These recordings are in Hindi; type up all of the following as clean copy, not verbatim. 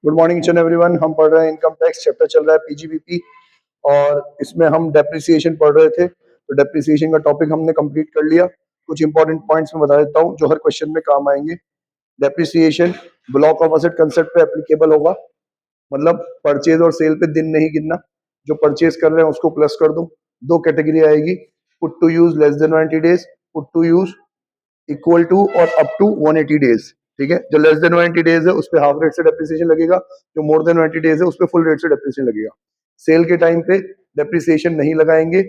गुड मॉर्निंग चन एवरीवन। हम पढ़ रहे हैं इनकम टैक्स, चैप्टर चल रहा है पीजीबीपी और इसमें हम डेप्रिसिएशन पढ़ रहे थे। तो डेप्रिसिएशन का टॉपिक हमने कंप्लीट कर लिया। कुछ इंपॉर्टेंट पॉइंट्स मैं बता देता हूँ जो हर क्वेश्चन में काम आएंगे। Depreciation block of asset concept पे एप्लीकेबल होगा, मतलब परचेज और सेल पे दिन नहीं गिनना। जो परचेज कर रहे हैं उसको प्लस कर दो। दो कैटेगरी आएगी, put to use less than 90 days, put to use equal to और अप टू 180 डेज। ठीक है, जो लेस देन 90 डेज है उस पे हाफ रेट से डेप्रिसिएशन लगेगा, जो मोर देन 90 डेज है उस पे फुल रेट से डेप्रिसिएशन लगेगा। सेल के टाइम पे डेप्रिसिएशन नहीं लगाएंगे,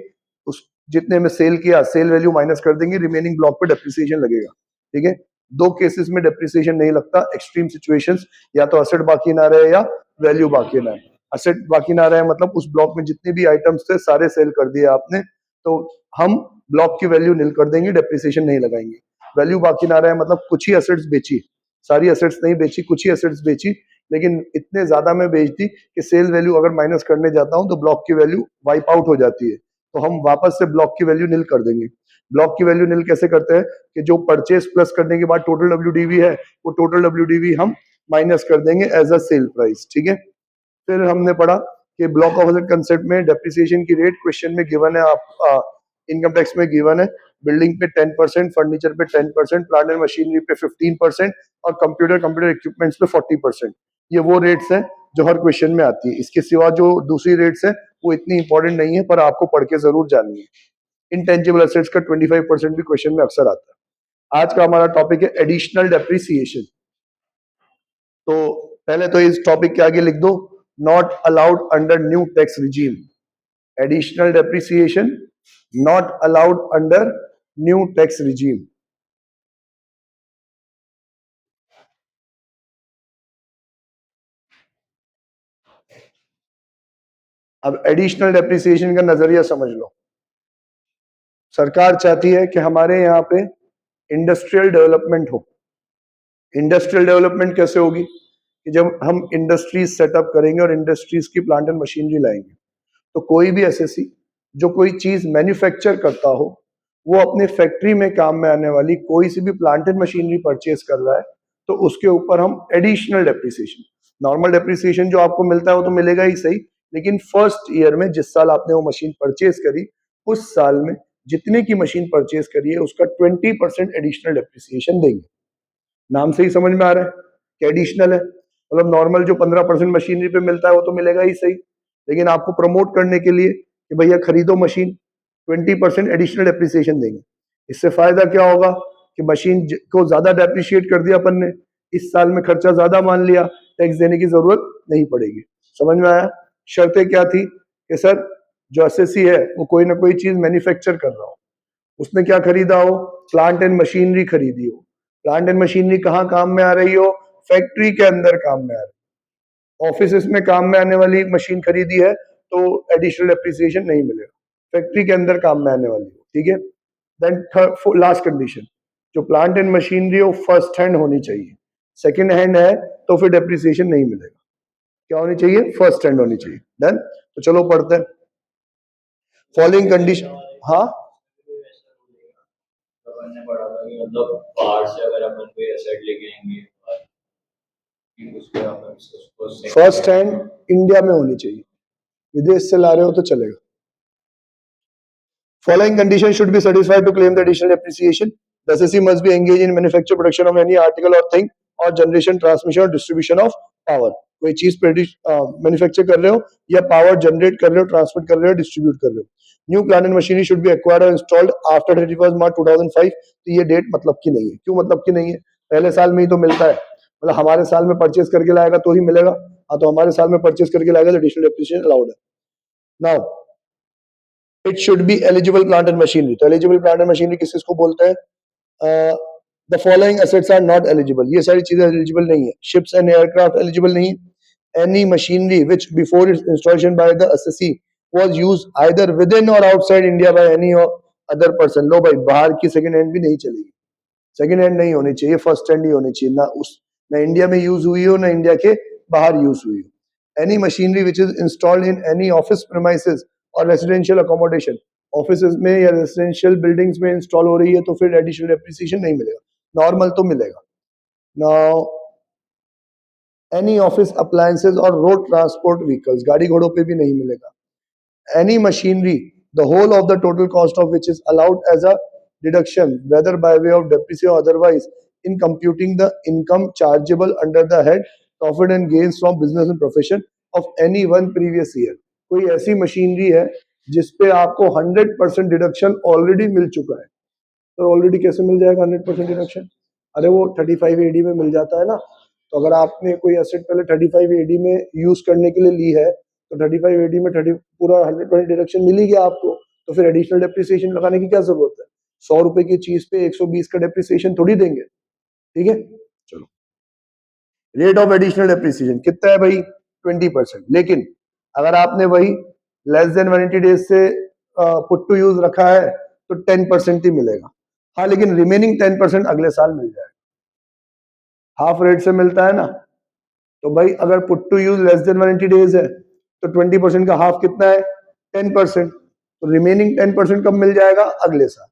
उस जितने में सेल किया सेल वैल्यू माइनस कर देंगे, रिमेनिंग ब्लॉक पे डेप्रिसिएशन लगेगा। ठीक है, दो केसेस में डेप्रिसिएशन नहीं लगता, एक्सट्रीम सिचुएशंस, या तो असेट बाकी ना रहे या वैल्यू बाकी ना रहे। असेट बाकी ना रहे मतलब उस ब्लॉक में जितने भी आइटम्स थे सारे सेल कर दिए आपने, तो हम ब्लॉक की वैल्यू नील कर देंगे, डेप्रिसिएशन नहीं लगाएंगे। वैल्यू बाकी ना रहे मतलब कुछ ही असेट्स बेची, सारी असेट्स नहीं बेची, कुछ ही असेट्स बेची, लेकिन इतने ज्यादा में बेच दी कि सेल वैल्यू अगर माइनस करने जाता हूं तो ब्लॉक की वैल्यू वाइप आउट हो जाती है, तो हम वापस से ब्लॉक की वैल्यू नील कर देंगे। ब्लॉक की वैल्यू नील कैसे करते हैं कि जो परचेज प्लस करने के बाद टोटल डब्ल्यूडीवी है वो टोटल डब्ल्यूडीवी हम माइनस कर देंगे एज अ सेल प्राइस। ठीक है, फिर हमने पढ़ा कि ब्लॉक ऑफ असेट कंसेप्ट में डेप्रिसिएशन की रेट क्वेश्चन में गिवन है, आप इनकम टैक्स में गिवन है। बिल्डिंग पे 10%, फर्नीचर पे 10%, प्लांट एंड मशीनरी पे 15% और कंप्यूटर इक्विपमेंट्स पे 40%। ये वो रेट्स हैं जो हर क्वेश्चन में आती है। इसके सिवा जो दूसरी रेट्स है वो इतनी इंपॉर्टेंट नहीं है, पर आपको पढ़ के जरूर जाननी है। इंटेंजिबल एसेट्स का 25% भी क्वेश्चन में अक्सर आता है। आज का हमारा टॉपिक है एडिशनल डेप्रिसिएशन। तो पहले तो इस टॉपिक के आगे लिख दो, not allowed under new tax regime. Additional depreciation not allowed under new tax regime. अब एडिशनल डेप्रिसिएशन का नजरिया समझ लो। सरकार चाहती है कि हमारे यहाँ पे इंडस्ट्रियल डेवलपमेंट हो। इंडस्ट्रियल डेवलपमेंट कैसे होगी कि जब हम इंडस्ट्रीज सेटअप करेंगे और इंडस्ट्रीज की प्लांट एंड मशीनरी लाएंगे, तो कोई भी एसएससी जो कोई चीज मैन्युफैक्चर करता हो वो अपने फैक्ट्री में काम में आने वाली कोई सी भी प्लांट एंड मशीनरी परचेज कर रहा है, तो उसके ऊपर हम एडिशनल डेप्रिसिएशन, नॉर्मल डेप्रिसिएशन जो आपको मिलता है वो तो मिलेगा ही सही, लेकिन फर्स्ट ईयर में जिस साल आपने वो मशीन परचेज करी उस साल में जितने की मशीन परचेज करी है उसका 20% एडिशनल डेप्रिसिएशन देंगे। नाम से ही समझ में आ रहा है कि एडिशनल है, मतलब नॉर्मल जो 15% मशीनरी पे मिलता है वो तो मिलेगा ही सही, लेकिन आपको प्रमोट करने के लिए कि भैया खरीदो मशीन, 20% एडिशनल डेप्रिसिएशन देंगे। इससे फायदा क्या होगा कि मशीन को ज्यादा डेप्रिशिएट कर दिया अपन ने, इस साल में खर्चा ज्यादा मान लिया, टैक्स देने की जरूरत नहीं पड़ेगी। समझ में आया? शर्तें क्या थी कि सर जो एसएससी है वो कोई ना कोई चीज मैन्युफैक्चर कर रहा हो, उसने क्या खरीदा हो, प्लांट एंड मशीनरी खरीदी हो। प्लांट एंड मशीनरी कहाँ काम में आ रही हो, फैक्ट्री के अंदर काम में आ रही है। ऑफिस में काम में आने वाली मशीन खरीदी है तो एडिशनल एप्रिसिएशन नहीं मिलेगा, फैक्ट्री के अंदर काम में आने वाली हो। ठीक है, देन लास्ट कंडीशन, जो प्लांट एंड मशीनरी हो फर्स्ट हैंड होनी चाहिए। सेकंड हैंड है तो फिर डेप्रिसिएशन नहीं मिलेगा। क्या होनी चाहिए? फर्स्ट हैंड होनी चाहिए। डन। तो चलो पढ़ते हैं फॉलोइंग कंडीशन। हाँ, अपन ने पढ़ा था कि मतलब बाहर से अगर अपन कोई एसेट लेके आएंगे कि उसके अपन उसको फर्स्ट हैंड इंडिया में होनी चाहिए, विदेश से ला रहे हो तो चलेगा। Following conditions should be satisfied to claim the additional depreciation. The assessee must be engaged in manufacture, production of any article or thing, or generation, transmission or distribution of power. कोई चीज मैन्युफैक्चर कर रहे हो या पावर जनरेट कर रहे हो, ट्रांसमिट कर रहे हो, डिस्ट्रीब्यूट कर रहे हो। New plant and machinery should be acquired और इंस्टॉल्ड आफ्टर 31 मार्च 2005। तो ये डेट मतलब की नहीं है। क्यों मतलब की नहीं है? पहले साल में ही तो मिलता है, मतलब हमारे साल में परचेज करके लाएगा तो ही मिलेगा। हाँ, तो हमारे साल में परचेज करके लाएगा तो एडिशनल डेप्रिसिएशन अलाउड है। Now it should be eligible plant and machinery. तो एलिजिबल प्लांट एंड मशीनरी किस किस को बोलते हैं? The following assets are not eligible, ये सारी चीजें एलिजिबल नहीं है। शिप्स एंड एयरक्राफ्ट एलिजिबल नहीं है। Any machinery which before its installation by the SSC was used either within और outside India by any other person. लो भाई, बाहर की सेकंड हैंड भी नहीं चलेगी, सेकंड हैंड नहीं होनी चाहिए, फर्स्ट हैंड ही होनी चाहिए। ना इंडिया में यूज हुई हो ना इंडिया के बाहर यूज हुई हो। Any machinery which is installed in any office premises और रेसिडेंशियल अकोमोडेशन, ऑफिस में या रेसिडेंशियल बिल्डिंग्स में इंस्टॉल हो रही है तो फिर एडिशनल डेप्रिसिएशन नहीं मिलेगा, नॉर्मल तो मिलेगा। नाउ एनी ऑफिस अप्लायंसेज और रोड ट्रांसपोर्ट व्हीकल्स, गाड़ी घोड़ों पे भी नहीं मिलेगा. Any machinery, the whole of the total cost of which is allowed as a deduction, whether by way of depreciation or otherwise, in computing the income chargeable under the head profit and gains from business and profession of any one previous year. कोई ऐसी मशीनरी है जिसपे आपको 100% डिडक्शन ऑलरेडी मिल चुका है. तो ऑलरेडी कैसे मिल जाएगा 100% डिडक्शन? अरे वो 35 एडी में मिल जाता है ना. तो अगर आपने कोई एसेट पहले 35 एडी में यूज करने के लिए ली है, तो 35 एडी में 30 पूरा 100% डिडक्शन मिल ही गया आपको. तो फिर एडिशनल डेप्रिसिएशन लगाने की क्या जरूरत है? 100 रुपए की चीज पे 120 का डेप्रिसिएशन थोड़ी देंगे. ठीक है, चलो. रेट ऑफ एडिशनल डेप्रिसिएशन कितना है भाई? 20%. लेकिन अगर आपने वही लेस देन 180 डेज से पुट टू यूज रखा है तो 10% ही मिलेगा. हाँ, लेकिन रिमेनिंग 10% अगले साल मिल जाएगा. हाफ रेट से मिलता है ना. तो भाई अगर put to use less than 180 days है तो 20% का हाफ कितना है? 10%. तो रिमेनिंग 10% कब मिल जाएगा? अगले साल.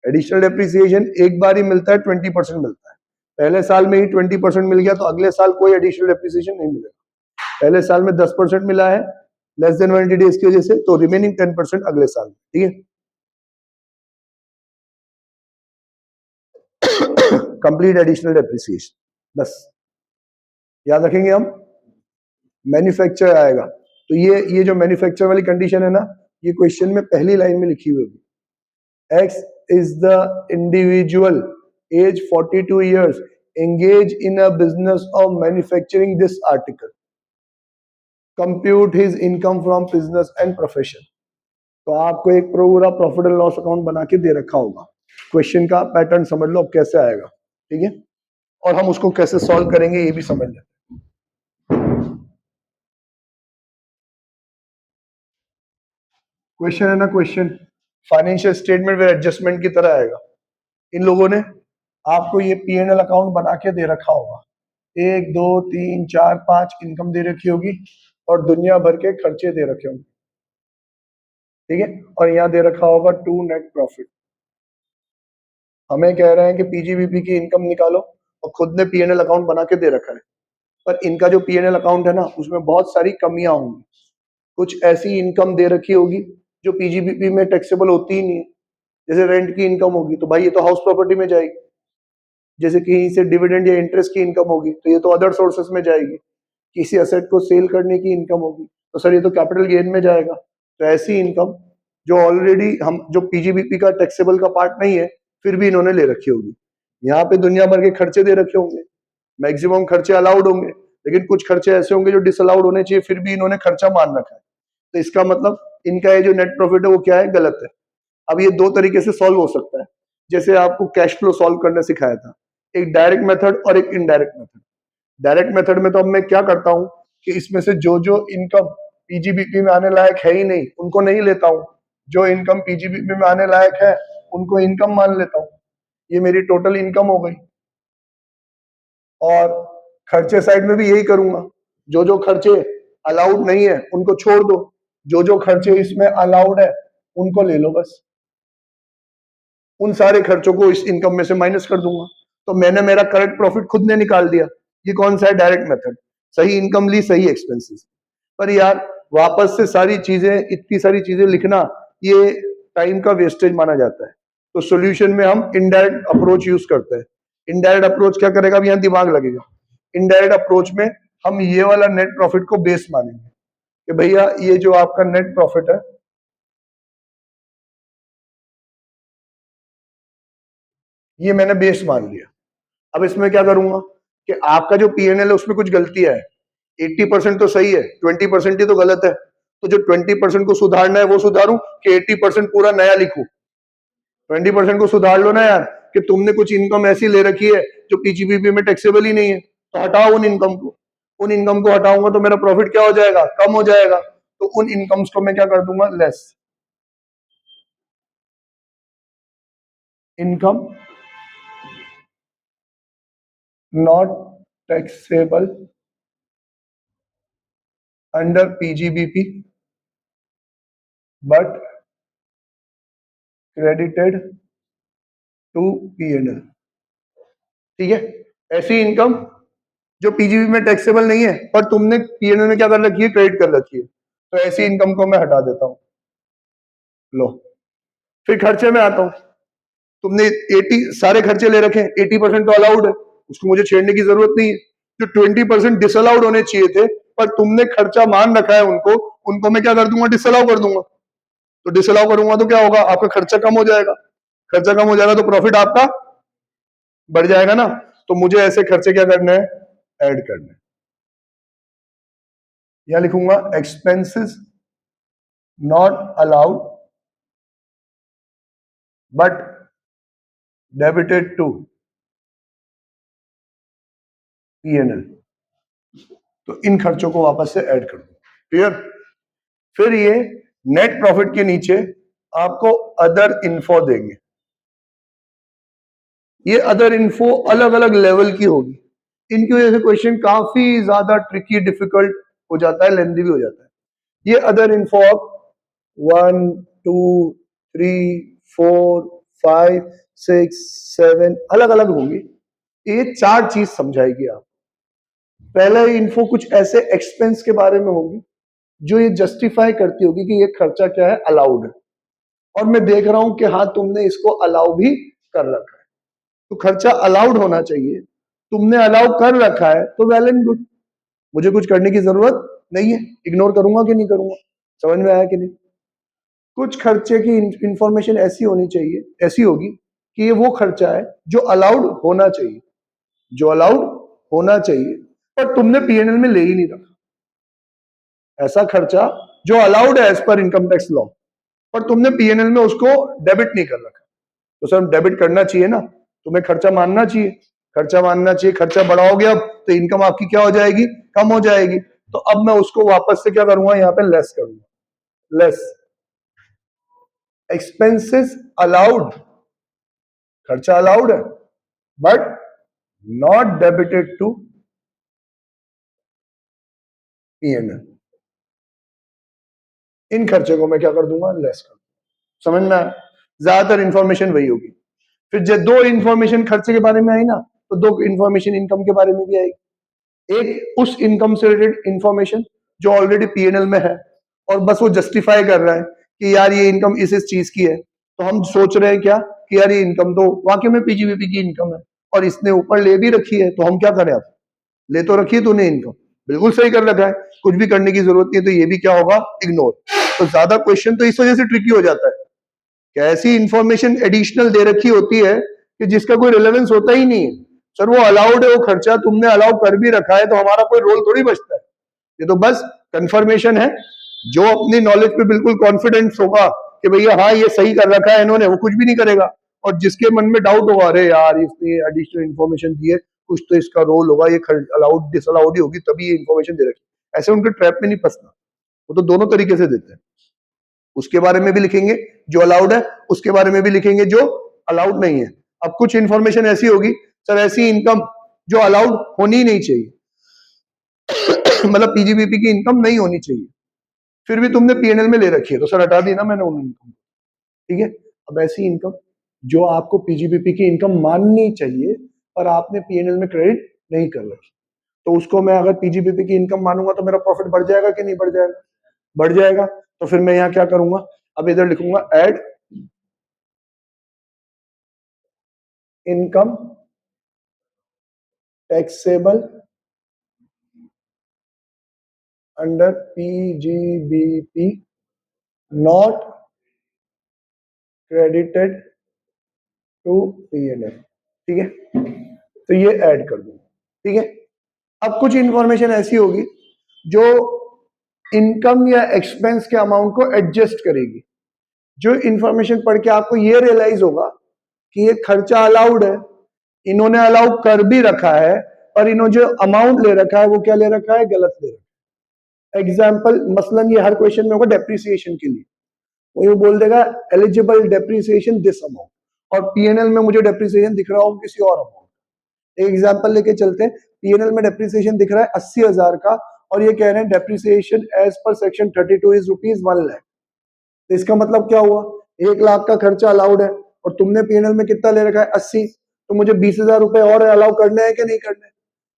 एडिशनल डेप्रिसिएशन एक बार ही मिलता है, 20% मिलता है. पहले साल में ही 20% मिल गया तो अगले साल कोई एडिशनल डेप्रिसिएशन नहीं मिलेगा. पहले साल में 10% मिला है लेस देन 180 डेज की वजह से, तो रिमेनिंग 10% अगले साल. ठीक है. कंप्लीट एडिशनल डेप्रिसिएशन, बस याद रखेंगे हम. मैन्युफैक्चर आएगा तो ये जो मैन्युफैक्चर वाली कंडीशन है ना, ये क्वेश्चन में पहली लाइन में लिखी हुई होगी. X is the individual age 42 years engaged in a business of manufacturing this article. Compute his income from business and profession. तो आपको एक पूरा प्रॉफिट एंड लॉस अकाउंट बना के दे रखा होगा. क्वेश्चन का पैटर्न समझ लो अब कैसे आएगा. ठीक है, और हम उसको कैसे सॉल्व करेंगे ये भी समझ लें. क्वेश्चन है ना, क्वेश्चन फाइनेंशियल स्टेटमेंट में एडजस्टमेंट की तरह आएगा. इन लोगों ने आपको ये P&L अकाउंट बना के दे रखा होगा. 1 2 3 4 5 इनकम दे रखी होगी और दुनिया भर के खर्चे दे रखे होंगे. ठीक है, और यहाँ दे रखा होगा 2 नेट प्रॉफिट. हमें कह रहे हैं कि पीजीबीपी की इनकम निकालो और खुद ने P&L अकाउंट बना के दे रखा है. पर इनका जो P&L अकाउंट है ना, उसमें बहुत सारी कमियां होंगी. कुछ ऐसी इनकम दे रखी होगी जो पीजीबीपी में टैक्सेबल होती ही नहीं है. जैसे रेंट की इनकम होगी तो भाई ये तो हाउस प्रॉपर्टी में जाएगी. जैसे कहीं से डिविडेंड या इंटरेस्ट की इनकम होगी तो ये तो अदर सोर्सेस में जाएगी. किसी असेट को सेल करने की इनकम होगी तो सर ये तो कैपिटल गेन में जाएगा. तो ऐसी इनकम जो ऑलरेडी हम जो पीजीबीपी का टैक्सेबल का पार्ट नहीं है फिर भी इन्होंने ले रखी होगी. यहाँ पे दुनिया भर के खर्चे दे रखे होंगे. मैक्सिमम खर्चे अलाउड होंगे, लेकिन कुछ खर्चे ऐसे होंगे जो डिसअलाउड होने चाहिए, फिर भी इन्होंने खर्चा मान रखा है. तो इसका मतलब इनका ये जो नेट प्रॉफिट है वो क्या है? गलत है. अब ये दो तरीके से सॉल्व हो सकता है. जैसे आपको कैश फ्लो सॉल्व करना सिखाया था, एक डायरेक्ट मेथड और एक इनडायरेक्ट मेथड. डायरेक्ट मेथड में तो अब मैं क्या करता हूं कि इसमें से जो जो इनकम पीजीबीपी में आने लायक है ही नहीं उनको नहीं लेता हूं. जो इनकम पीजीबीपी में आने लायक है उनको इनकम मान लेता हूं. ये मेरी टोटल इनकम हो गई. और खर्चे साइड में भी यही करूंगा. जो जो खर्चे अलाउड नहीं है उनको छोड़ दो, जो जो खर्चे इसमें अलाउड है उनको ले लो. बस उन सारे खर्चों को इस इनकम में से माइनस कर दूंगा. तो मैंने मेरा करेक्ट प्रॉफिट खुद ने निकाल दिया. ये कौन सा है? Direct method. सही इनकम ली, सही एक्सपेंसेस. पर यार वापस से सारी चीजें, इतनी सारी चीजें लिखना ये टाइम का वेस्टेज माना जाता है. तो सॉल्यूशन में हम इनडायरेक्ट अप्रोच यूज करते हैं. इनडायरेक्ट अप्रोच क्या करेगा? अब यहाँ दिमाग लगेगा. इनडायरेक्ट अप्रोच में हम ये वाला नेट प्रॉफिट को बेस मानेंगे कि भैया ये जो आपका नेट प्रॉफिट है ये मैंने बेस मान लिया. अब इसमें क्या करूंगा कि आपका जो P&L है उसमें कुछ गलतियां है. 80% तो सही है, 20% ही तो गलत है. तो जो 20% को सुधारना है वो सुधारूं कि 80% पूरा नया लिखूं? 20% को सुधार लो ना यार. कि तुमने कुछ इनकम ऐसी ले रखी है जो पीजीबीपी में टैक्सेबल ही नहीं है, तो हटाओ उन इनकम को. उन इनकम को हटाऊंगा तो मेरा प्रॉफिट क्या हो जाएगा? कम हो जाएगा. तो उन इनकम्स को मैं क्या कर दूंगा? Less. Income not taxable under PGBP but credited to P&L. ठीक है, ऐसी इनकम जो पीजीबीपी में टैक्सेबल नहीं है, पर तुमने पीएनएल में क्या कर रखी है, क्रेडिट कर रखी है, तो ऐसी इनकम को मैं हटा देता हूं। लो, फिर खर्चे में आता हूं। तुमने 80 सारे खर्चे ले रखे हैं, 80% तो अलाउड है, उसको मुझे छेड़ने की जरूरत नहीं है। जो 20% डिसअलाउड होने चाहिए थे, पर तुमने खर्चा मान रखा है उनको मैं क्या कर दूंगा, डिसअलाउ कर दूंगा। तो डिसअलाउ करूंगा तो क्या होगा, आपका खर्चा कम हो जाएगा। खर्चा कम हो जाएगा तो प्रॉफिट आपका बढ़ जाएगा ना। तो मुझे ऐसे खर्चे क्या करने हैं, ऐड करने हैं। यहां लिखूंगा expenses not allowed but debited to PNL. तो इन खर्चों को वापस से ऐड कर दो। क्लियर। फिर ये नेट प्रॉफिट के नीचे आपको अदर इन्फो देंगे। ये अदर इन्फो अलग अलग लेवल की होगी। इनकी वजह से क्वेश्चन काफी ज्यादा ट्रिकी, डिफिकल्ट हो जाता है, लेंथी भी हो जाता है। ये अदर इन्फो अब 1 2 3 4 5 6 7 अलग अलग होंगी। ये 4 चीज समझाएगी आप। पहला इन्फो कुछ ऐसे एक्सपेंस के बारे में होगी जो ये जस्टिफाई करती होगी कि ये खर्चा क्या है, अलाउड है, और मैं देख रहा हूं कि हाँ तुमने इसको अलाउ भी कर रखा है, तो खर्चा अलाउड होना चाहिए। तुमने अलाउ कर रखा है तो वेल एंड गुड, मुझे कुछ करने की जरूरत नहीं है। इग्नोर करूंगा कि नहीं करूंगा, समझ में आया कि नहीं। कुछ खर्चे की इंफॉर्मेशन ऐसी होनी चाहिए, ऐसी होगी कि ये वो खर्चा है जो अलाउड होना चाहिए, जो अलाउड होना चाहिए, पर तुमने पीएनएल में ले ही नहीं रखा। ऐसा खर्चा जो अलाउड है as per income tax law, पर तुमने पीएनएल में उसको डेबिट नहीं कर रखा। तो सर डेबिट करना चाहिए ना, तुम्हें खर्चा मानना चाहिए, खर्चा मानना चाहिए। खर्चा बढ़ाओगे अब तो इनकम आपकी क्या हो जाएगी, कम हो जाएगी। तो अब मैं उसको वापस से क्या करूंगा, यहाँ पे लेस करूंगा। लेस एक्सपेंसेस अलाउड, खर्चा अलाउड है but not debited to PnL. इन खर्चे को मैं क्या कर दूंगा, लेस कर दूंगा। समझ में आया। ज्यादातर इंफॉर्मेशन वही होगी। फिर जब 2 इंफॉर्मेशन खर्चे के बारे में आई ना, तो 2 इंफॉर्मेशन इनकम के बारे में भी आएगी। एक उस इनकम से रिलेटेड इंफॉर्मेशन जो ऑलरेडी पीएनएल में है और बस वो जस्टिफाई कर रहा है कि यार ये इनकम इस चीज की है। तो हम सोच रहे हैं क्या कि यार ये इनकम तो वाकई में पीजीबीपी की इनकम है और इसने ऊपर ले भी रखी है, तो हम क्या करें, अब ले तो रखी है तूने इनकम, बिल्कुल सही कर रखा है, कुछ भी करने की जरूरत नहीं है, तो ये भी क्या होगा, इग्नोर। तो ज्यादा क्वेश्चन तो इस वजह से ट्रिकी हो जाता है कि ऐसी इंफॉर्मेशन एडिशनल दे रखी होती है कि जिसका कोई रिलेवेंस होता ही नहीं है। सर वो अलाउड है, वो खर्चा तुमने अलाउ कर भी रखा है, तो हमारा कोई रोल थोड़ी बचता है। ये तो बस कंफर्मेशन है। जो अपनी नॉलेज पे बिल्कुल कॉन्फिडेंस होगा कि भैया हाँ ये सही कर रखा है इन्होंने, वो कुछ भी नहीं करेगा। और जिसके मन में डाउट होगा, अरे यार इसने एडिशनल इन्फॉर्मेशन दी है, कुछ तो इसका रोल होगा, ये अलाउड डिसअलाउड ही होगी तभी ये इन्फॉर्मेशन दे रखी, ऐसे उनके ट्रैप में नहीं फंसना। वो तो दोनों तरीके से देते हैं, उसके बारे में भी लिखेंगे जो अलाउड है, उसके बारे में भी लिखेंगे जो अलाउड नहीं है। अब कुछ इंफॉर्मेशन ऐसी होगी, सर ऐसी इनकम जो अलाउड होनी ही नहीं चाहिए मतलब पीजीबीपी की इनकम नहीं होनी चाहिए, फिर भी तुमने पीएनएल में ले रखी है, तो सर हटा दी ना मैंने उन इनकम। ठीक है। अब ऐसी इनकम जो आपको पीजीबीपी की इनकम माननी चाहिए पर आपने पीएनएल में क्रेडिट नहीं कर रखी, तो उसको मैं अगर पीजीबीपी की इनकम मानूंगा तो मेरा प्रॉफिट बढ़ जाएगा कि नहीं बढ़ जाएगा, बढ़ जाएगा। तो फिर मैं यहाँ क्या करूंगा, अब इधर लिखूंगा add income taxable under PGBP not credited to PNL. ठीक है, तो ये ऐड कर दूंगा। ठीक है। अब कुछ इंफॉर्मेशन ऐसी होगी जो इनकम या एक्सपेंस के अमाउंट को एडजस्ट करेगी। जो इंफॉर्मेशन पढ़ के आपको ये रियलाइज होगा कि ये खर्चा अलाउड है, इन्होंने अलाउ कर भी रखा है, पर इन्होंने जो अमाउंट ले रखा है वो क्या ले रखा है, गलत ले रखा है। एग्जाम्पल मसलन ये हर क्वेश्चन में होगा डेप्रिसिएशन के लिए, वो ये बोल देगा एलिजिबल डेप्रिसिएशन दिस अमाउंट, और पीएनएल में मुझे डेप्रिसिएशन दिख रहा हो किसी और अमाउंट। एक एग्जांपल लेके चलते हैं, पीएनएल में डेप्रिसिएशन दिख रहा है 80,000 का, और ये कह रहे हैं depreciation as per section 32 is ₹1,00,000। तो इसका मतलब क्या हुआ, 1,00,000 का खर्चा अलाउड है और तुमने पीएनएल में कितना ले रखा है 80, तो मुझे 20,000 रुपए और अलाउ करने हैं कि नहीं करने।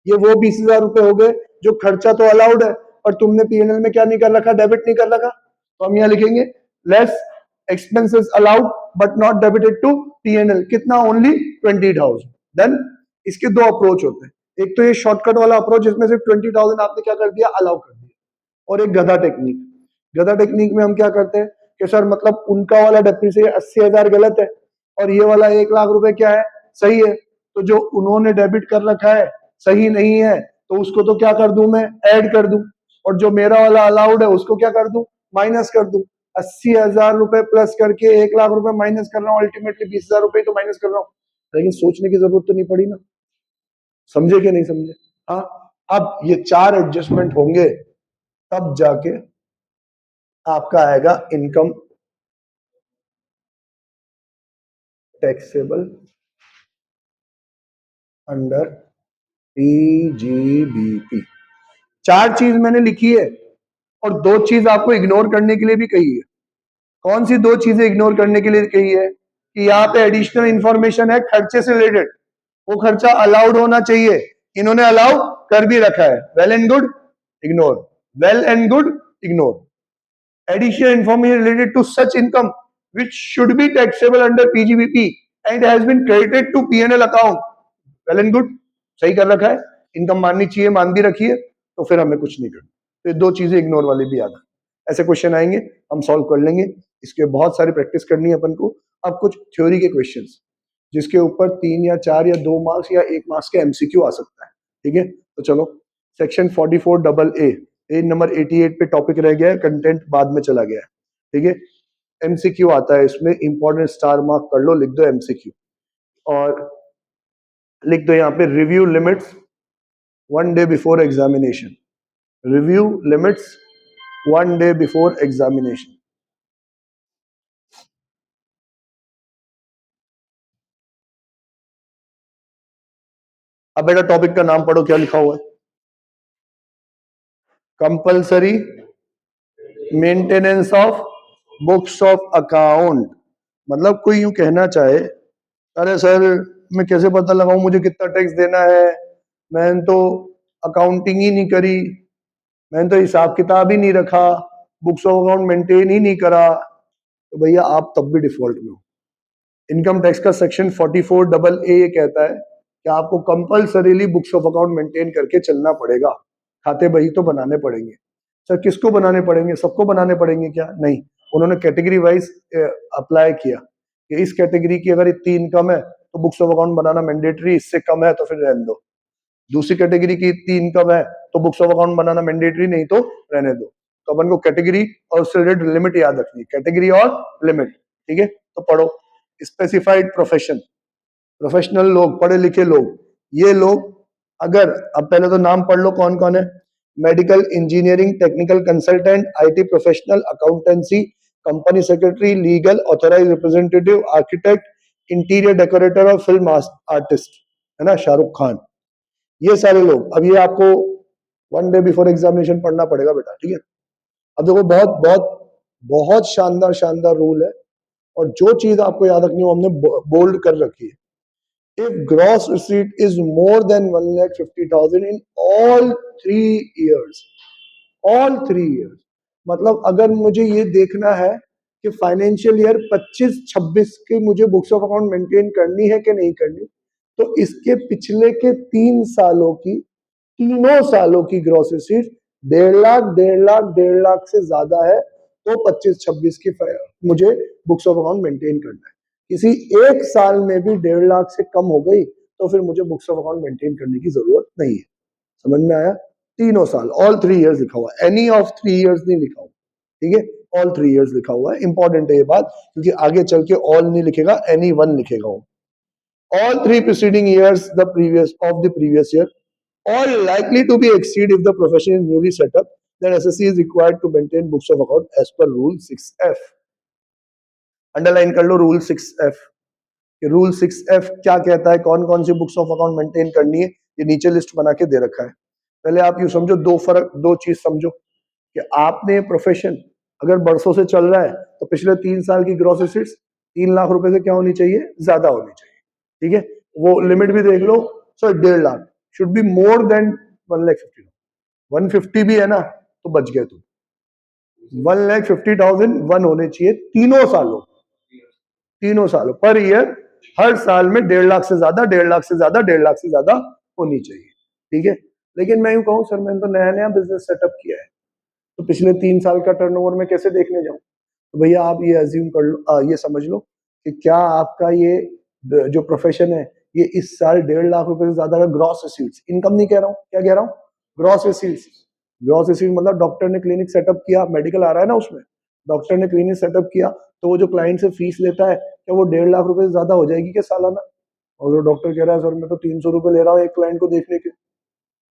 ये वो 20,000 रुपए हो गए जो खर्चा तो अलाउड है और तुमने पीएनएल में क्या नहीं कर रखा, डेबिट नहीं कर रखा। तो हम यहाँ लिखेंगे less expenses allowed but not debited to PNL, कितना, ओनली 20,000। देन इसके दो अप्रोच होते हैं, एक तो ये शॉर्टकट वाला अप्रोच जिसमें सिर्फ 20,000 आपने क्या कर दिया, अलाउ कर दिया, और एक गधा टेक्निक। गधा टेक्निक में हम क्या करते हैं कि सर मतलब उनका वाला डेप्रिसिएशन 80,000 गलत है और ये वाला 1,00,000 रुपए क्या है, सही है। तो जो उन्होंने डेबिट कर रखा है सही नहीं है तो उसको तो क्या कर दूं, मैं ऐड कर दूं, और जो मेरा वाला अलाउड है उसको क्या कर दूं, माइनस कर दूं। 80,000 रुपए प्लस करके 1,00,000 रुपए माइनस कर रहा हूँ, अल्टीमेटली 20,000 रुपए तो माइनस कर रहा हूँ, लेकिन सोचने की जरूरत तो नहीं पड़ी ना। समझे कि नहीं समझे? हाँ, अब ये 4 एडजस्टमेंट होंगे तब जाके आपका आएगा इनकम टैक्सेबल अंडर पीजीबीपी। 4 चीज मैंने लिखी है और 2 चीज आपको इग्नोर करने के लिए भी कही है। कौन सी 2 चीजें इग्नोर करने के लिए कही है कि यहाँ पे एडिशनल इंफॉर्मेशन है खर्चे से रिलेटेड, वो खर्चा अलाउड होना चाहिए, इन्होंने अलाउ कर भी रखा है, well and good, ignore, well and good, ignore. Additional information related to such income which should be taxable under PGBP and has been credited to P&L account. Well and good, सही कर रखा है, इनकम माननी चाहिए, मान भी रखी है, तो फिर हमें कुछ नहीं करना। तो ये 2 चीजें इग्नोर वाले भी याद है। ऐसे क्वेश्चन आएंगे, हम सॉल्व कर लेंगे, इसके बहुत सारी प्रैक्टिस करनी है अपन को। अब कुछ थ्योरी के क्वेश्चंस जिसके ऊपर 3 या 4 या 2 मार्क्स या 1 मार्क्स के एमसीक्यू आ सकता है, ठीक है। तो चलो, section 44 double A, page number 88 पे टॉपिक रह गया है, कंटेंट बाद में चला गया है, ठीक है। एमसीक्यू आता है इसमें, इंपॉर्टेंट स्टार मार्क कर लो, लिख दो एमसीक्यू और लिख दो यहाँ पे review limits 1 day before examination, review limits 1 day before examination. अब बेटा टॉपिक का नाम पढ़ो, क्या लिखा हुआ है, compulsory maintenance of books of account. मतलब कोई यूं कहना चाहे, अरे सर मैं कैसे पता लगाऊं मुझे कितना टैक्स देना है, मैंने तो अकाउंटिंग ही नहीं करी, मैंने तो हिसाब किताब ही नहीं रखा, बुक्स ऑफ अकाउंट मेंटेन ही नहीं करा, तो भैया आप तब भी डिफॉल्ट में हो। इनकम टैक्स का सेक्शन 44 डबल ए ये कहता है कि आपको compulsorily books of account maintain करके चलना पड़ेगा, खाते बही तो बनाने पड़ेंगे। सर किसको बनाने पड़ेंगे, सबको बनाने पड़ेंगे क्या? नहीं, उन्होंने कैटेगरी वाइज अप्लाई किया कि इस कैटेगरी की अगर इतनी इनकम है तो books of account banana mandatory, इससे कम है तो फिर रहने दो। दूसरी कैटेगरी की इतनी इनकम है तो books of account banana mandatory, नहीं तो रहने दो। तो अपन को कैटेगरी और उससे रिलेटेड लिमिट याद रखनी है, कैटेगरी और लिमिट, ठीक है। तो पढ़ो, स्पेसिफाइड प्रोफेशन, प्रोफेशनल लोग, पढ़े लिखे लोग, ये लोग अगर, अब पहले तो नाम पढ़ लो कौन कौन है, medical engineering technical consultant, IT professional, accountancy, company secretary, legal, authorise representative, architect, interior decorator और फिल्म आर्टिस्ट, है ना, शाहरुख खान, ये सारे लोग। अब ये आपको 1 डे बिफोर एग्जामिनेशन पढ़ना पड़ेगा बेटा, ठीक है। अब देखो बहुत बहुत बहुत शानदार शानदार रूल है, और जो चीज आपको याद रखनी है वो हमने बोल्ड कर रखी है। If gross receipt is more than 1,50,000 in all 3 years, all 3 years, मतलब अगर मुझे ये देखना है कि फाइनेंशियल ईयर 25-26 की मुझे बुक्स ऑफ अकाउंट मेंटेन करनी है कि नहीं करनी, तो इसके पिछले के 3 सालों की, तीनों सालों की ग्रॉस रिसीट 1.5 लाख 1.5 लाख से ज्यादा है तो 25-26 की मुझे बुक्स ऑफ अकाउंट मेंटेन करना है। किसी एक साल में भी 1.5 लाख से कम हो गई तो फिर मुझे बुक्स ऑफ अकाउंट मेंटेन करने की जरूरत नहीं है। समझ में आया? तीनों साल, ऑल 3 इयर्स लिखा हुआ है, एनी ऑफ 3 इयर्स नहीं लिखा हुआ, ठीक है, ऑल 3 इयर्स लिखा हुआ है। इंपॉर्टेंट है ये बात, क्योंकि आगे चल के ऑल नहीं लिखेगा, एनी वन लिखेगा वो। All 3 preceding years the previous year, all likely to be exceed if the profession is newly set up, then SSC is required to maintain books of account as per Rule 6F. Underline कर लो Rule 6F। Rule 6F क्या कहता है, कौन कौन सी बुक्स ऑफ अकाउंट मेंटेन करनी है, ये नीचे लिस्ट बना के दे रखा है। पहले आप यूं समझो, दो चीज समझो कि आपने प्रोफेशन अगर बरसों से चल रहा है तो पिछले 3 साल की ग्रॉस रिसीट्स 3 लाख रुपए से क्या होनी चाहिए, ज्यादा होनी चाहिए, ठीक है। वो लिमिट भी देख लो, sir 1.5 lakh, should be more than 1,50,000। 150 भी है ना तो बच गए तुम। 1,50,000 वन होने चाहिए तीनों सालों पर ईयर, हर साल में 1.5 लाख से ज्यादा 1.5 लाख से ज्यादा 1.5 लाख से ज्यादा होनी चाहिए। ठीक है, लेकिन मैं यूं कहूं सर मैंने तो नया नया बिजनेस सेटअप किया है, तो पिछले 3 साल का टर्नओवर में कैसे देखने जाऊं? तो भैया आप ये अज्यूम कर लो, ये समझ लो कि क्या आपका ये जो प्रोफेशन है ये इस साल 1.5 लाख रुपए से ज्यादा का ग्रॉस रिसीट्स, इनकम नहीं कह रहा हूँ, क्या कह रहा हूँ, ग्रॉस रिसीट्स। ग्रॉस रिसीट मतलब डॉक्टर ने क्लिनिक सेटअप किया, मेडिकल आ रहा है ना उसमें, डॉक्टर ने क्लिनिक सेटअप किया तो वो जो क्लाइंट से फीस लेता है क्या वो 1.5 लाख रुपए से ज्यादा हो जाएगी क्या सालाना? और जो डॉक्टर कह रहा है सर मैं तो 300 रुपए ले रहा हूँ एक क्लाइंट को देखने के,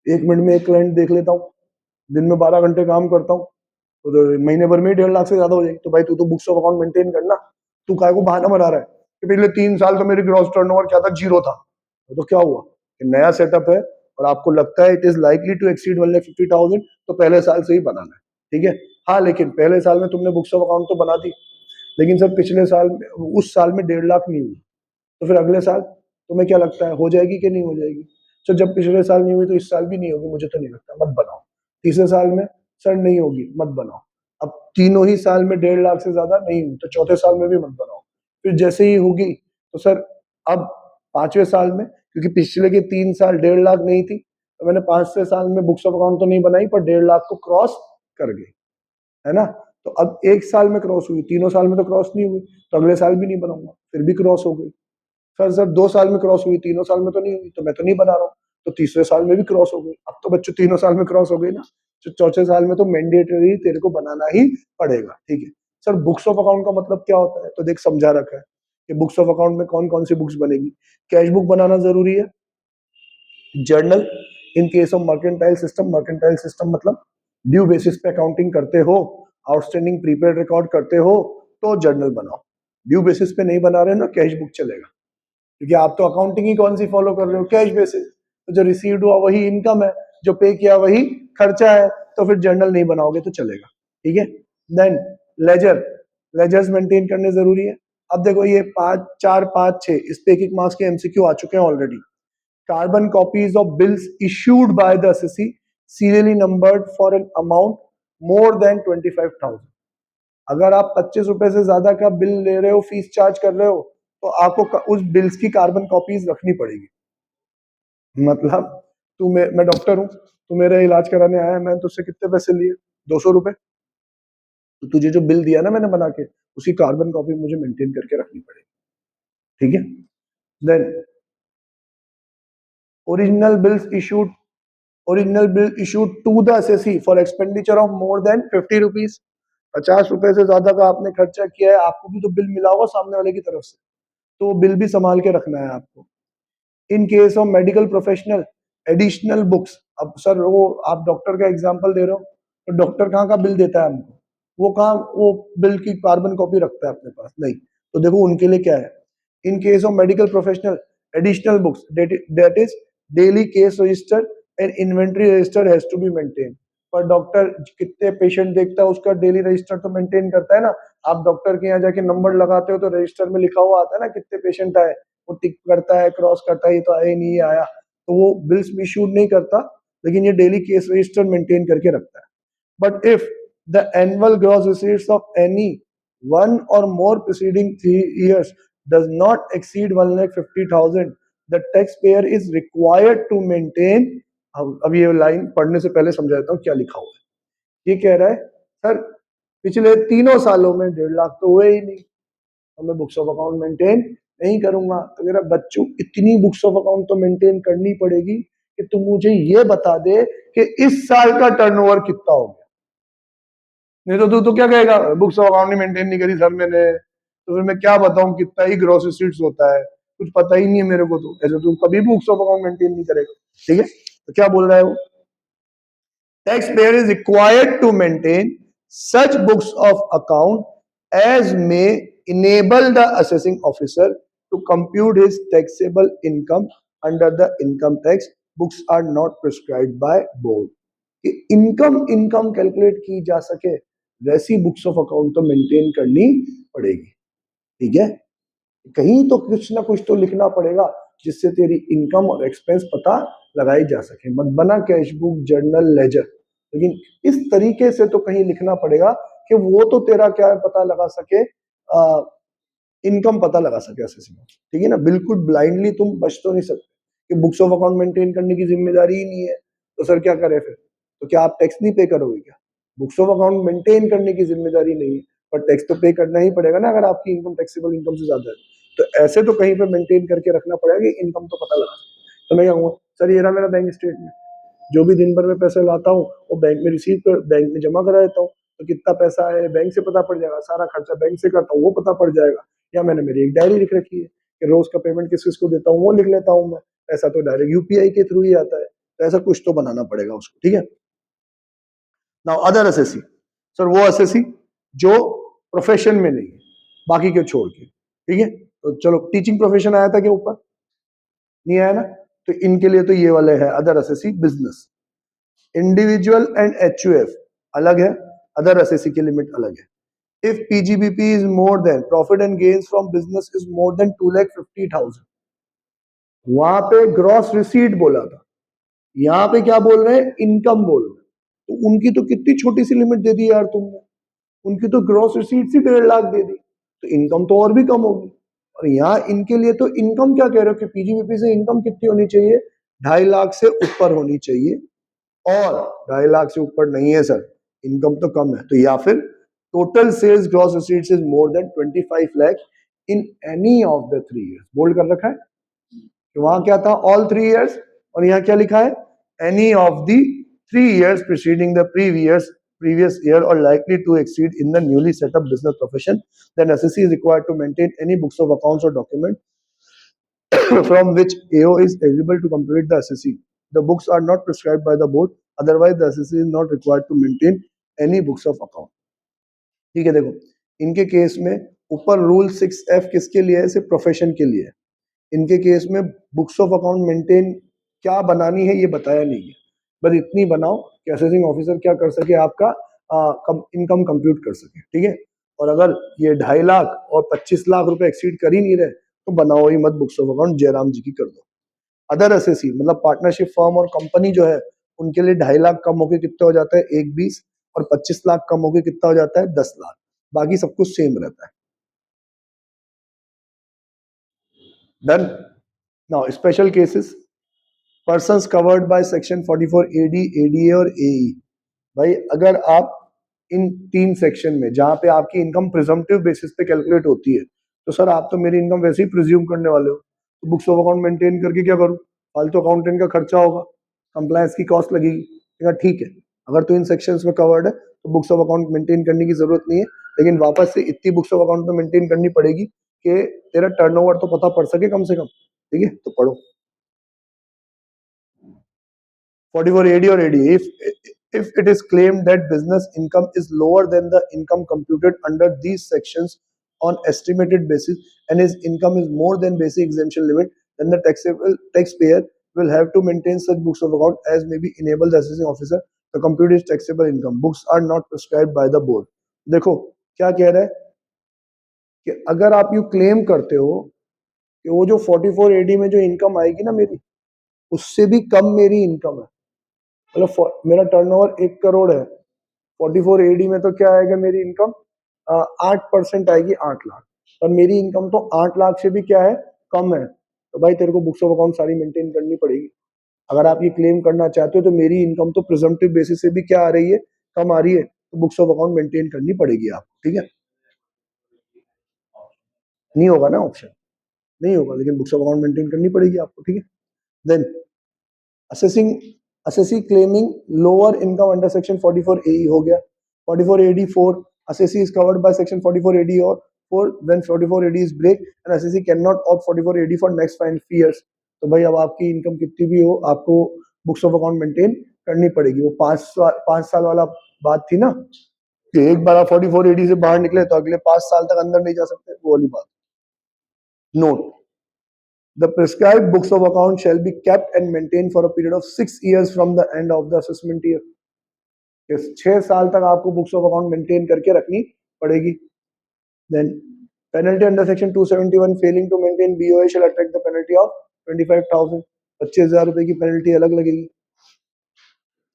1 मिनट में एक क्लाइंट देख लेता हूँ, दिन में 12 घंटे काम करता हूँ, तो महीने भर में ही 1.5 लाख से ज्यादा हो जाएगी। तो भाई तू तो बुक्स ऑफ अकाउंट मेंटेन करना, तू काय को बहाना बना रहा है कि पिछले 3 साल तो मेरी ग्रॉस टर्नओवर क्या था, जीरो था। तो क्या हुआ कि नया सेटअप है और आपको लगता है it is likely to exceed 1,50,000, तो पहले साल से ही बनाना है। ठीक है, हाँ लेकिन पहले साल में तुमने बुक्स ऑफ अकाउंट तो बना दी, लेकिन सर पिछले साल उस साल में 1.5 लाख नहीं हुई, तो फिर अगले साल तुम्हें क्या लगता है हो जाएगी कि नहीं हो जाएगी? सर जब पिछले साल नहीं हुई तो इस साल भी नहीं होगी, मुझे तो नहीं लगता, मत बनाओ। तीसरे साल में सर नहीं होगी, मत बनाओ। अब तीनों ही साल में 1.5 लाख से ज्यादा नहीं हुई तो चौथे साल में भी मत बनाओ। फिर जैसे ही होगी तो सर अब 5वें साल में, क्योंकि पिछले के 3 साल 1.5 लाख नहीं थी तो मैंने 5वें साल में बुक्स ऑफ अकाउंट तो नहीं बनाई पर 1.5 लाख को क्रॉस कर गई, है ना? तो अब एक साल में क्रॉस हुई, तीनों साल में तो क्रॉस नहीं हुई, तो अगले साल भी नहीं बनाऊंगा, फिर भी क्रॉस हो गई। सर 2 साल में क्रॉस हुई, तीनों साल में तो नहीं हुई, तो मैं तो नहीं बना रहा हूँ, तो तीसरे साल में भी क्रॉस हो गई। अब तो बच्चों तीनों साल में क्रॉस हो गई ना, तो चौथे साल में तो मैंडेटरी तेरे को बनाना ही पड़ेगा। ठीक है सर, बुक्स ऑफ अकाउंट का मतलब क्या होता है? तो देख समझा रखा है कि बुक्स ऑफ अकाउंट में कौन कौन सी बुक्स बनेगी। कैश बुक बनाना जरूरी है, journal in case of mercantile system मतलब ड्यू बेसिस पे अकाउंटिंग करते हो, आउटस्टैंडिंग प्रीपेड रिकॉर्ड करते हो तो जर्नल बनाओ। ड्यू बेसिस पे नहीं बना रहे ना, कैश बुक चलेगा, क्योंकि आप तो अकाउंटिंग ही कौन सी फॉलो कर रहे हो, कैश बेसिस। तो जो रिसीव्ड हुआ वही इनकम है, जो पे किया वही खर्चा है, तो फिर जर्नल नहीं बनाओगे तो चलेगा। ठीक है, देन लेजर्स मेंटेन करने जरूरी है। अब देखो ये 5 4 5 6 इस पे एक मार्क्स के एमसीक्यू आ चुके हैं already. Carbon copies of bills issued by the SSC serially numbered for an amount more than 25,000। अगर आप 25 रुपए से ज्यादा का बिल ले रहे हो, फीस चार्ज कर रहे हो, तो आपको उस बिल्स की कार्बन कॉपीज रखनी पड़ेगी। मतलब मैं डॉक्टर हूं, तू मेरा इलाज कराने आया, मैंने तुझसे कितने पैसे लिए? 200 रुपए। तो तुझे जो बिल दिया ना मैंने बना के, उसकी कार्बन कॉपी मुझे मेंटेन करके रखनी पड़ेगी। ठीक है, then original bills issued original bill issued to the SSC for expenditure of more than 50 rupees. 50 रुपए से ज्यादा का आपने खर्चा किया है, आपको भी तो बिल मिला होगा सामने वाले की तरफ से, तो बिल भी संभाल के रखना है आपको। इन case of medical professional additional books, अब सर वो आप डॉक्टर का एग्जांपल दे रहे हो, तो डॉक्टर कहाँ का बिल देता है हमको? वो कहाँ वो बिल की कार्बन कॉपी रखता है अपने पास? नहीं। तो देखो उनके लिए क्या है, in case of medical professional additional books that is daily case register and inventory register has to be maintain. पर डॉक्टर कितने पेशेंट देखता है उसका डेली रजिस्टर तो मेंटेन करता है ना। आप डॉक्टर के यहाँ जाके नंबर लगाते हो तो रजिस्टर में लिखा हुआ आता है ना कितने पेशेंट आए, वो टिक करता है, क्रॉस करता है, ये तो आया ही नहीं, ये आया। तो वो बिल्स इशूड नहीं करता, लेकिन ये डेली केस रजिस्टर मेंटेन करके रखता है। But if the annual gross receipts of any one or more preceding 3 years does not exceed 1,50,000, the taxpayer is required to maintain। अब ये लाइन पढ़ने से पहले समझा देता हूँ क्या लिखा हुआ है। ये कह रहा है सर पिछले तीनों सालों में 1.5 लाख तो हुए ही नहीं, तो मैं बुक्स ऑफ अकाउंट मेंटेन नहीं करूंगा। तो मेरा बच्चों इतनी बुक्स ऑफ अकाउंट तो मेंटेन करनी पड़ेगी कि तुम मुझे ये बता दे कि इस साल का टर्नओवर कितना हो गया। नहीं तो तू तो क्या कहेगा, बुक्स ऑफ अकाउंट मेंटेन नहीं करी सर मैंने, तो फिर मैं क्या बताऊं कितना ही ग्रॉस रिसीट्स होता है, कुछ पता ही नहीं है मेरे को। तो ऐसे तू कभी बुक्स ऑफ अकाउंट मेंटेन नहीं करेगा। ठीक है, तो क्या बोल रहा है वो, taxpayer is required to maintain such books of account as may enable the assessing officer to compute his taxable income under the income tax. Books are not prescribed by board। कि इनकम कैलकुलेट की जा सके वैसी बुक्स ऑफ अकाउंट तो मेंटेन करनी पड़ेगी। ठीक है, कहीं तो कुछ ना कुछ तो लिखना पड़ेगा जिससे तेरी इनकम और एक्सपेंस पता लगाई जा सके। मत बना कैश बुक, जर्नल, लेजर, लेकिन इस तरीके से तो कहीं लिखना पड़ेगा कि वो तो तेरा क्या है पता लगा सके, इनकम पता लगा सके एसएससी में, ठीक है ना। बिल्कुल ब्लाइंडली तुम बच तो नहीं सकते कि बुक्स ऑफ अकाउंट मेंटेन करने की जिम्मेदारी ही नहीं है, तो सर क्या करे फिर? तो क्या आप टैक्स नहीं पे करोगे क्या? बुक्स ऑफ अकाउंट मेंटेन करने की जिम्मेदारी नहीं है, पर टैक्स तो पे करना ही पड़ेगा ना अगर आपकी इनकम टैक्सेबल इनकम से ज्यादा है। तो ऐसे तो कहीं पे मेंटेन करके रखना पड़ेगा कि इनकम तो पता लगा सके। तो मैं क्या कहूँगा, सर ये रहा मेरा बैंक स्टेटमेंट, जो भी दिन भर में पैसे लाता हूँ वो बैंक में रिसीव कर बैंक में जमा करा देता हूँ, तो कितना पैसा है बैंक से पता पड़ जाएगा, सारा खर्चा बैंक से करता हूँ वो पता पड़ जाएगा। या मैंने मेरी एक डायरी लिख रखी है कि रोज का पेमेंट किस किस को देता हूँ वो लिख लेता हूँ मैं, ऐसा तो डायरेक्ट यूपीआई के थ्रू ही आता है, तो ऐसा कुछ तो बनाना पड़ेगा उसको, ठीक है। नाउ अदर एसएससी, सर वो एसएससी जो प्रोफेशन में नहीं है, बाकी के छोड़ के, ठीक है। तो चलो टीचिंग प्रोफेशन आया था क्या ऊपर? नहीं आया ना, तो इनके लिए तो ये वाले है other SSC business. Individual and HUF अलग है, अदर एसएससी की लिमिट अलग है। If PGBP is more than profit and gains from business is more than 2,50,000, वहां पे ग्रॉस रिसीट बोला था, यहाँ पे क्या बोल रहे हैं? इनकम बोल रहे हैं। तो उनकी तो कितनी छोटी सी लिमिट दे दी यार तुमने, उनकी तो ग्रॉस रिसीट ही 1.5 लाख दे दी, तो इनकम तो और भी कम होगी। और यहाँ इनके लिए तो इनकम क्या कह रहे हो कि पीजीबीपी से इनकम कितनी होनी चाहिए? 2.5 लाख से ऊपर होनी चाहिए, और 2.5 लाख से ऊपर नहीं है सर, इनकम तो कम है, तो या फिर total sales gross receipts is more than 25 lakh in any of the 3 years, bold कर रखा है कि वहां क्या था? ऑल 3 years, और यहाँ क्या लिखा है? Any of the 3 years preceding the previous year or likely to exceed in the newly set up business profession, then assessee is required to maintain any books of accounts or document from which AO is eligible to complete the assessee. The books are not prescribed by the board, otherwise the assessee is not required to maintain any books of account. ठीक है, देखो इनके केस में ऊपर रूल 6F किसके लिए है? सिर्फ प्रोफेशन के लिए है। इनके केस में बुक्स ऑफ अकाउंट मेंटेन क्या बनानी है ये बताया नहीं है, बस इतनी बनाओ कि असेसिंग ऑफिसर क्या कर सके, आपका इनकम कंप्यूट कर सके, ठीक है। और अगर ये 2.5 लाख और 25 लाख रुपए एक्सीड कर ही नहीं रहे तो बनाओ ही मत बुक्स ऑफ अकाउंट, जयराम जी की कर दो। अदर एसएससी मतलब पार्टनरशिप फर्म और कंपनी जो है उनके लिए 2.5 लाख कम होके कितना हो जाता है? 1,20, और 25 लाख कम होके कितना हो जाता है? 10 लाख। बाकी सब कुछ सेम रहता है। Done. Now special cases, persons covered by section 44 AD, ADA और AE। भाई अगर आप इन 3 सेक्शन में जहां पे आपकी इनकम प्रिजम्पटिव बेसिस पे कैलकुलेट होती है, तो सर आप तो मेरी इनकम वैसे ही प्रिज्यूम करने वाले हो, तो बुक्स ऑफ अकाउंट मेंटेन करके क्या करूं? फालतू अकाउंटेंट का खर्चा होगा, कंप्लायंस की कॉस्ट लगेगी। ठीक है, अगर तो इन सेक्शंस में कवर्ड है तो बुक्स ऑफ अकाउंट मेंटेन करने की जरूरत नहीं है, लेकिन वापस से इतनी बुक्स ऑफ अकाउंट तो मेंटेन करनी पड़ेगी कि तेरा टर्नओवर तो पता पड़ सके कम से कम, ठीक है। तो पढ़ो 44 AD or ADA. If it is claimed that business income is lower than the income computed under these sections on estimated basis, and his income is more than basic exemption limit, then the taxpayer will have to maintain such books of account as may be enabled the assessing officer to compute his taxable income. Books are not prescribed by the board. देखो क्या कह रहा है कि अगर आप यू क्लेम करते हो कि वो जो 44 AD में जो इनकम आएगी ना मेरी, उससे भी कम मेरी इनकम है, मतलब मेरा टर्नओवर 1 करोड़ है, 44 AD में तो क्या आएगा मेरी इनकम? 8% आएगी, 8 लाख, और मेरी इनकम तो 8 लाख से भी क्या है? कम है। तो भाई तेरे को बुक्स ऑफ अकाउंट सारी मेंटेन करनी पड़ेगी। अगर आप ये क्लेम करना चाहते हो तो मेरी इनकम तो प्रिजम्पटिव बेसिस से भी क्या आ रही है? कम आ रही है, तो बुक्स ऑफ अकाउंट मेंटेन करनी पड़ेगी आपको, ठीक है। नहीं होगा ना ऑप्शन, नहीं होगा, लेकिन बुक्स ऑफ अकाउंट मेंटेन करनी पड़ेगी आपको, ठीक है। Then assessing assessee claiming lower income under section 44 AE हो गया। 44 AD 4, assessee is covered by section 44 AD or 4 when 44 AD is break and assessee cannot opt 44 AD for next 5 years। तो भाई अब आपकी इनकम कितनी भी हो आपको बुक्स ऑफ अकाउंट मेंटेन करनी पड़ेगी। वो 5 साल वाला बात थी ना कि एक बार आप 44 AD से बाहर निकले तो अगले 5 साल तक अंदर नहीं जा सकते, वो वाली बात। Note, the prescribed books of account shall be kept and maintained for a period of 6 years from the end of the assessment year. 6 साल तक आपको बुक्स ऑफ अकाउंट मेंटेन करके रखनी पड़ेगी। Then penalty under section 271 failing to maintain BOA shall attract the penalty of 25,000। ₹25,000 की पेनल्टी अलग लगेगी।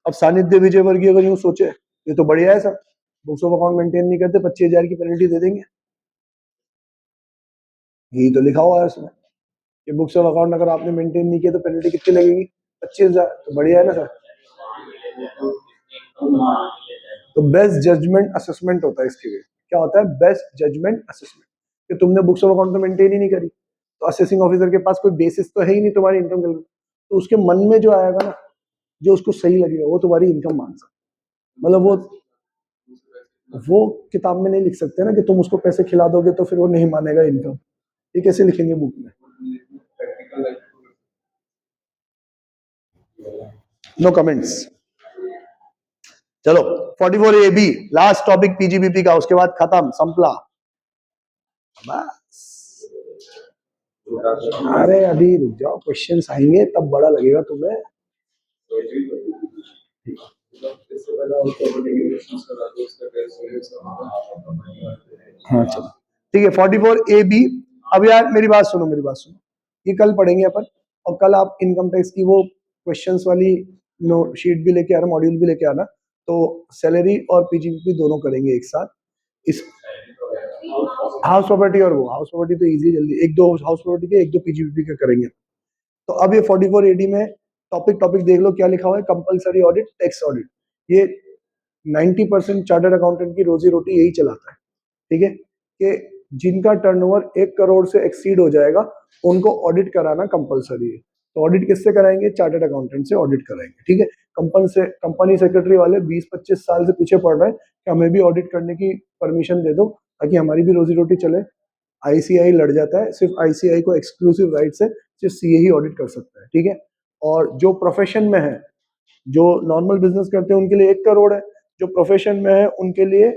अब सानिध्य विजयवर्गीय अगर यूं सोचे, ये तो बढ़िया है sir, books of account maintain नहीं करते, 25,000 की पेनल्टी दे देंगे। यही तो लिखा हुआ है उसमें कि बुक्स ऑफ अकाउंट अगर आपने मेंटेन नहीं किया तो पेनल्टी कितनी लगेगी, 25,000। तो बढ़िया है ना सर। तो बेस्ट जजमेंट असेसमेंट होता है इसके लिए। क्या होता है? बेस्ट जजमेंट असेसमेंट, कि तुमने बुक्स ऑफ अकाउंट तो मेंटेन ही नहीं करी, तो असेसिंग ऑफिसर के पास कोई बेसिस तो है ही नहीं तुम्हारी इनकम कैलकुलेट, तो उसके मन में जो आएगा ना, जो उसको सही लगेगा, वो तुम्हारी इनकम मान सकता। मतलब वो किताब में नहीं लिख सकते ना कि तुम उसको पैसे खिला दोगे तो फिर वो नहीं मानेगा इनकम। ये कैसे लिखेंगे बुक में? No comments. चलो 44 AB लास्ट टॉपिक पीजीबीपी का, उसके बाद खत्म, संपला बस। अरे अभी रुक जाओ, क्वेश्चंस आएंगे तब बड़ा लगेगा तुम्हें। हाँ चलो ठीक है। 44AB। अब यार मेरी बात सुनो, मेरी बात सुनो, ये कल पढ़ेंगे अपन, और कल आप इनकम टैक्स की वो क्वेश्चंस वाली नो शीट भी लेके आना, मॉड्यूल भी लेके आना, तो सैलरी और पीजीबीपी दोनों करेंगे एक साथ। इस हाउस प्रॉपर्टी और वो हाउस प्रॉपर्टी तो इजी, जल्दी एक दो हाउस प्रॉपर्टी के, एक दो पीजीबीपी के करेंगे। तो अब ये 44AD में टॉपिक टॉपिक देख लो क्या लिखा हुआ है। कंपलसरी ऑडिट, टैक्स ऑडिट, ये 90% चार्टर्ड अकाउंटेंट की रोजी रोटी यही चलाता है, ठीक है, कि जिनका टर्नओवर 1 करोड़ से एक्सीड हो जाएगा उनको ऑडिट कराना कंपलसरी है। तो ऑडिट किससे कराएंगे? चार्टर्ड अकाउंटेंट से ऑडिट कराएंगे, ठीक है। कंपनी सेक्रेटरी वाले 20-25 साल से पीछे पड़ रहे हैं कि हमें भी ऑडिट करने की परमिशन दे दो ताकि हमारी भी रोजी रोटी चले। आईसीआई लड़ जाता है, सिर्फ आईसीआई को एक्सक्लूसिव राइट से सिर्फ सीए ही ऑडिट कर सकता है, ठीक है। और जो प्रोफेशन में है, जो नॉर्मल बिजनेस करते हैं उनके लिए 1 करोड़ है, जो प्रोफेशन में है उनके लिए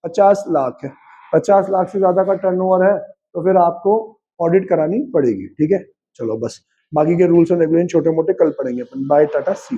50 लाख है। 50 लाख से ज्यादा का टर्नओवर है तो फिर आपको ऑडिट करानी पड़ेगी, ठीक है। चलो बस, बाकी के रूल्स एंड रेगुलेशन छोटे मोटे कल पढ़ेंगे अपन। बाय टाटा, सी।